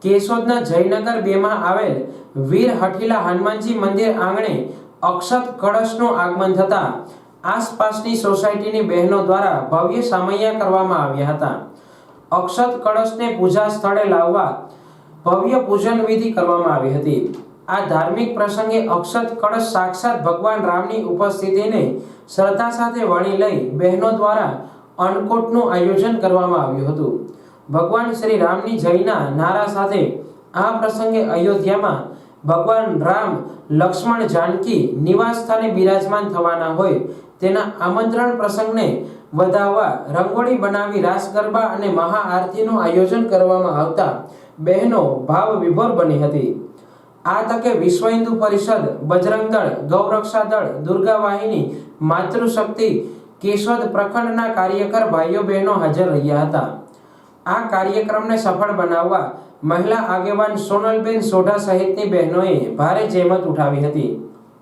કેશોદના જયનગર 2 માં આવેલ વીર હઠીલા હનુમાનજી મંદિર આંગણે અક્ષત કળશનું આગમન થતા આસપાસની સોસાયટીની બહેનો દ્વારા ભવ્ય સામૈયા કરવામાં આવ્યા હતા। અક્ષત કળશને પૂજા સ્થળે લાવવા ભવ્ય પૂજન વિધિ કરવામાં આવી હતી। આ ધાર્મિક પ્રસંગે અક્ષત કળશ સાક્ષાત ભગવાન રામની ઉપસ્થિતિને શ્રદ્ધા સાથે વણી લઈ બહેનો દ્વારા અન્નકૂટનું આયોજન કરવામાં આવ્યું હતું। ભગવાન શ્રી રામની જયના નારા સાથે આ પ્રસંગે અયોધ્યામાં ભગવાન રામ લક્ષ્મણ જાનકી નિવાસ સ્થાને બિરાજમાન થવાના હોય તેના આમંત્રણ પ્રસંગને વધાવવા રંગોળી બનાવી રાસ ગરબા અને મહાઆરતીનું આયોજન કરવામાં આવતા બહેનો ભાવ વિભોર બની હતી। આ તકે વિશ્વ હિન્દુ પરિષદ, બજરંગ દળ, ગૌરક્ષા દળ, દુર્ગા વાહિની, માતૃશક્તિ કેશોદ પ્રખંડના કાર્યકર ભાઈઓ બહેનો હાજર રહ્યા હતા। આ કાર્યક્રમને સફળ બનાવવા મહિલા આગેવાન સોનલબેન સોઢા સહિતની બહેનોએ ભારે જહેમત ઉઠાવી હતી।